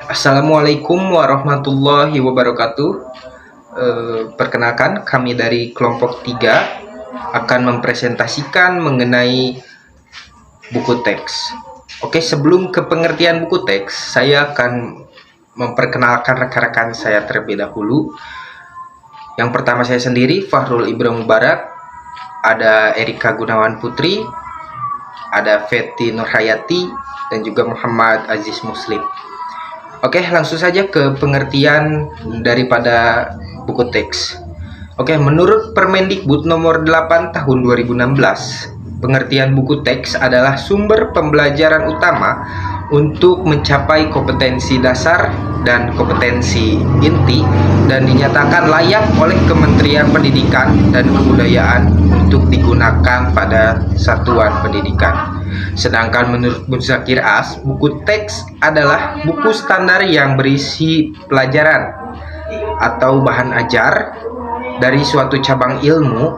Assalamualaikum warahmatullahi wabarakatuh. Perkenalkan, kami dari kelompok 3 akan mempresentasikan mengenai buku teks. Oke, sebelum ke pengertian buku teks, saya akan memperkenalkan rekan-rekan saya terlebih dahulu. Yang pertama saya sendiri, Fahrul Ibrahim Mubarak, ada Erika Gunawan Putri, ada Feti Nurhayati, dan juga Muhammad Aziz Muslim. Oke, langsung saja ke pengertian daripada buku teks. Oke, menurut Permendikbud nomor 8 tahun 2016, pengertian buku teks adalah sumber pembelajaran utama untuk mencapai kompetensi dasar dan kompetensi inti dan dinyatakan layak oleh Kementerian Pendidikan dan Kebudayaan untuk digunakan pada satuan pendidikan. Sedangkan menurut Muzakir As, buku teks adalah buku standar yang berisi pelajaran atau bahan ajar dari suatu cabang ilmu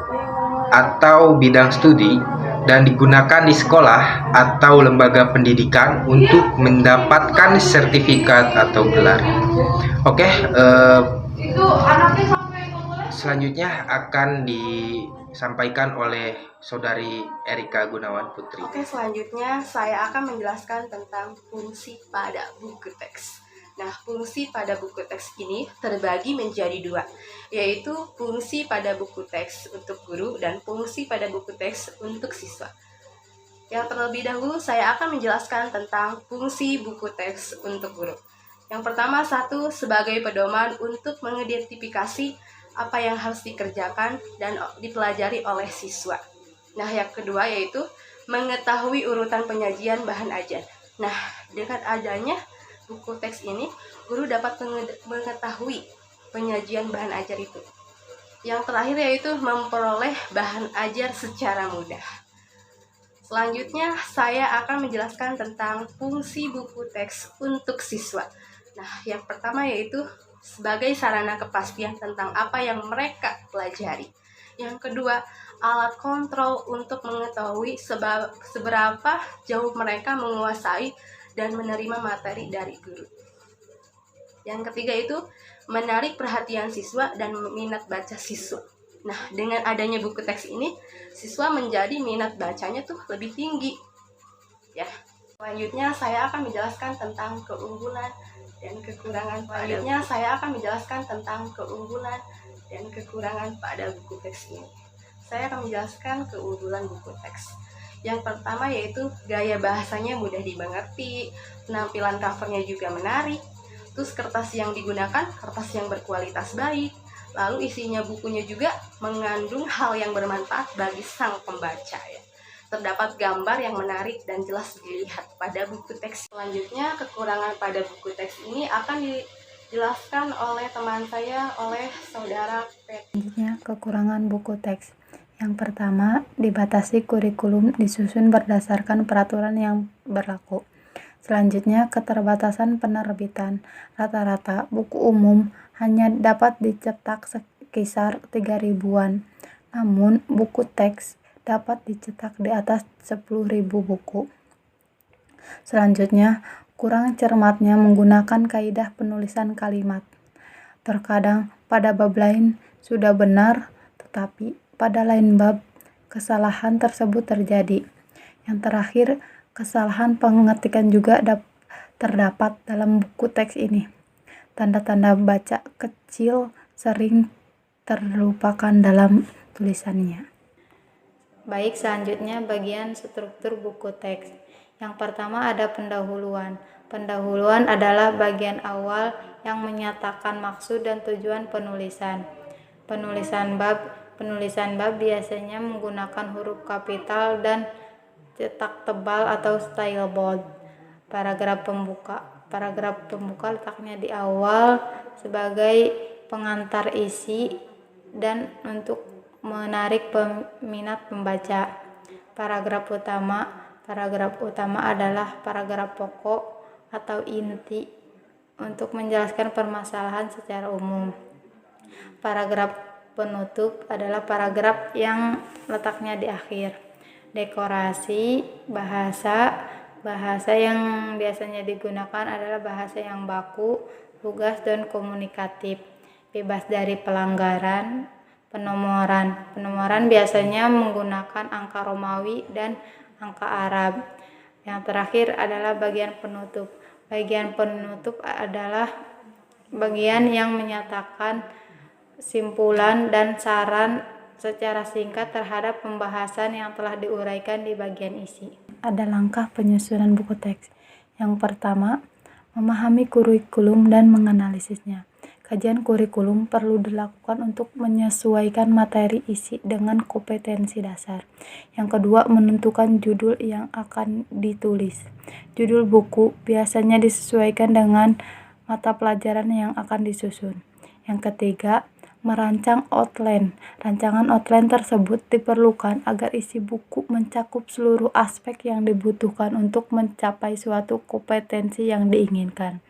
atau bidang studi dan digunakan di sekolah atau lembaga pendidikan untuk mendapatkan sertifikat atau gelar. Oke, selanjutnya akan disampaikan oleh Saudari Erika Gunawan Putri. Oke, selanjutnya saya akan menjelaskan tentang fungsi pada buku teks. Nah, fungsi pada buku teks ini terbagi menjadi dua, yaitu fungsi pada buku teks untuk guru dan fungsi pada buku teks untuk siswa. Yang terlebih dahulu saya akan menjelaskan tentang fungsi buku teks untuk guru. Yang pertama, satu, sebagai pedoman untuk mengidentifikasi apa yang harus dikerjakan dan dipelajari oleh siswa. Nah, yang kedua yaitu mengetahui urutan penyajian bahan ajar. Nah, dengan adanya buku teks ini, guru dapat mengetahui penyajian bahan ajar itu. Yang terakhir yaitu memperoleh bahan ajar secara mudah. Selanjutnya, saya akan menjelaskan tentang fungsi buku teks untuk siswa. Nah, yang pertama yaitu sebagai sarana kepastian tentang apa yang mereka pelajari. Yang kedua, alat kontrol untuk mengetahui seberapa jauh mereka menguasai dan menerima materi dari guru. Yang ketiga itu menarik perhatian siswa dan minat baca siswa. Nah, dengan adanya buku teks ini, siswa menjadi minat bacanya tuh lebih tinggi. Ya. Selanjutnya saya akan menjelaskan tentang keunggulan dan kekurangan pada buku teks ini. Saya akan menjelaskan keunggulan buku teks. Yang pertama yaitu gaya bahasanya mudah dimengerti, penampilan covernya juga menarik, terus kertas yang digunakan kertas yang berkualitas baik, lalu isinya bukunya juga mengandung hal yang bermanfaat bagi sang pembaca ya. Terdapat gambar yang menarik dan jelas dilihat pada buku teks. Selanjutnya, kekurangan pada buku teks ini akan dijelaskan oleh teman saya, oleh saudara Pet. Selanjutnya, kekurangan buku teks. Yang pertama, dibatasi kurikulum disusun berdasarkan peraturan yang berlaku. Selanjutnya, keterbatasan penerbitan. Rata-rata buku umum hanya dapat dicetak sekitar 3.000-an. Namun, buku teks dapat dicetak di atas 10.000 buku. Selanjutnya, kurang cermatnya menggunakan kaidah penulisan kalimat. Terkadang pada bab lain sudah benar, tetapi pada lain bab kesalahan tersebut terjadi. Yang terakhir, kesalahan pengetikan juga terdapat dalam buku teks ini. Tanda-tanda baca kecil sering terlupakan dalam tulisannya. Baik, selanjutnya bagian struktur buku teks. Yang pertama ada pendahuluan. Pendahuluan adalah bagian awal yang menyatakan maksud dan tujuan penulisan. Penulisan bab biasanya menggunakan huruf kapital dan cetak tebal atau style bold. Paragraf pembuka letaknya di awal sebagai pengantar isi dan untuk menarik peminat pembaca. Paragraf utama adalah paragraf pokok atau inti untuk menjelaskan permasalahan secara umum. Paragraf penutup adalah paragraf yang letaknya di akhir. Dekorasi, bahasa, Bahasa yang biasanya digunakan adalah bahasa yang baku, lugas, dan komunikatif, bebas dari pelanggaran. Penomoran biasanya menggunakan angka Romawi dan angka Arab. Yang terakhir adalah bagian penutup. Bagian penutup adalah bagian yang menyatakan simpulan dan saran secara singkat terhadap pembahasan yang telah diuraikan di bagian isi. Ada langkah penyusunan buku teks. Yang pertama, memahami kurikulum dan menganalisisnya. Kajian kurikulum perlu dilakukan untuk menyesuaikan materi isi dengan kompetensi dasar. Yang kedua, menentukan judul yang akan ditulis. Judul buku biasanya disesuaikan dengan mata pelajaran yang akan disusun. Yang ketiga, merancang outline. Rancangan outline tersebut diperlukan agar isi buku mencakup seluruh aspek yang dibutuhkan untuk mencapai suatu kompetensi yang diinginkan.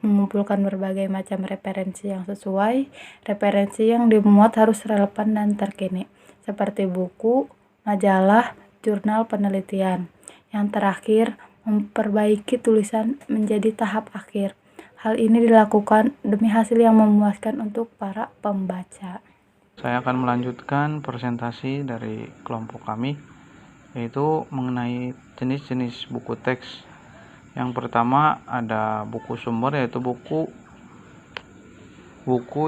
Mengumpulkan berbagai macam referensi yang sesuai. Referensi yang dimuat harus relevan dan terkini, seperti buku, majalah, jurnal penelitian. Yang terakhir, memperbaiki tulisan menjadi tahap akhir. Hal ini dilakukan demi hasil yang memuaskan untuk para pembaca. Saya akan melanjutkan presentasi dari kelompok kami, yaitu mengenai jenis-jenis buku teks. Yang pertama ada buku sumber, yaitu buku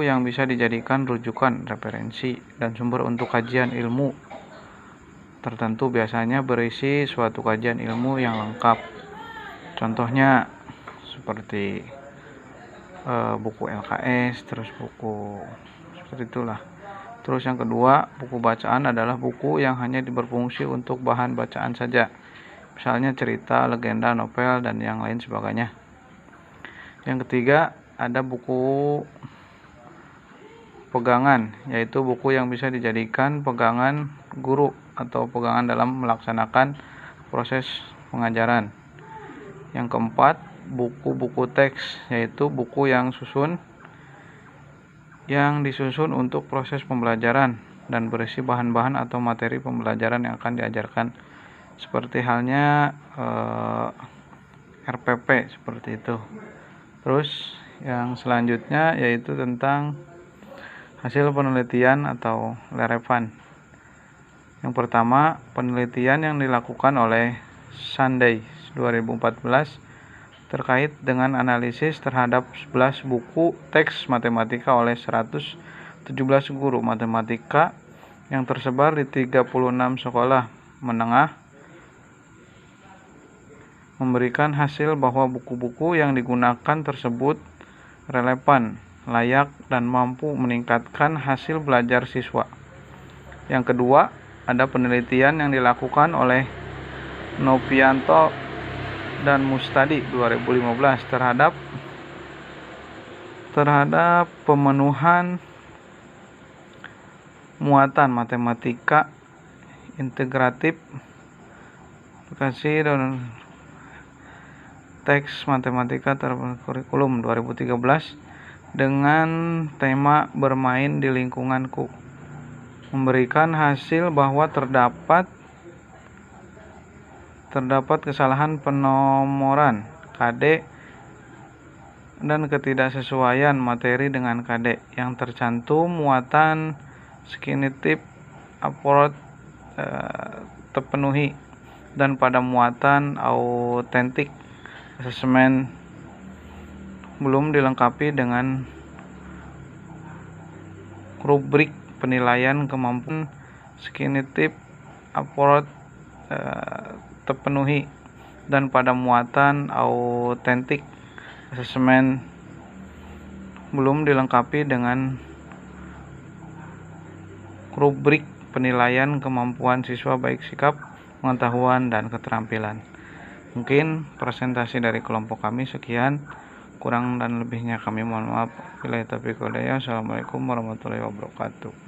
yang bisa dijadikan rujukan, referensi, dan sumber untuk kajian ilmu tertentu, biasanya berisi suatu kajian ilmu yang lengkap. Contohnya seperti buku LKS, terus buku seperti itulah. Terus yang kedua, buku bacaan adalah buku yang hanya berfungsi untuk bahan bacaan saja, misalnya cerita, legenda, novel, dan yang lain sebagainya. Yang ketiga, ada buku pegangan, yaitu buku yang bisa dijadikan pegangan guru atau pegangan dalam melaksanakan proses pengajaran. Yang keempat, buku-buku teks, yaitu buku yang disusun untuk proses pembelajaran dan berisi bahan-bahan atau materi pembelajaran yang akan diajarkan, seperti halnya RPP seperti itu. Terus yang selanjutnya yaitu tentang hasil penelitian atau relevan. Yang pertama, penelitian yang dilakukan oleh Sunday 2014 terkait dengan analisis terhadap 11 buku teks matematika oleh 117 guru matematika yang tersebar di 36 sekolah menengah, memberikan hasil bahwa buku-buku yang digunakan tersebut relevan, layak, dan mampu meningkatkan hasil belajar siswa. Yang kedua, ada penelitian yang dilakukan oleh Novianto dan Mustadi 2015 terhadap pemenuhan muatan matematika integratif aplikasi dan teks matematika kurikulum 2013 dengan tema bermain di lingkunganku, memberikan hasil bahwa terdapat kesalahan penomoran KD dan ketidaksesuaian materi dengan KD yang tercantum muatan skinitif upload terpenuhi, dan pada muatan autentik asesmen belum dilengkapi dengan rubrik penilaian kemampuan skinitif upload terpenuhi, dan pada muatan autentik asesmen belum dilengkapi dengan rubrik penilaian kemampuan siswa baik sikap, pengetahuan, dan keterampilan. Mungkin presentasi dari kelompok kami sekian, kurang dan lebihnya kami mohon maaf. Wassalamualaikum warahmatullahi wabarakatuh.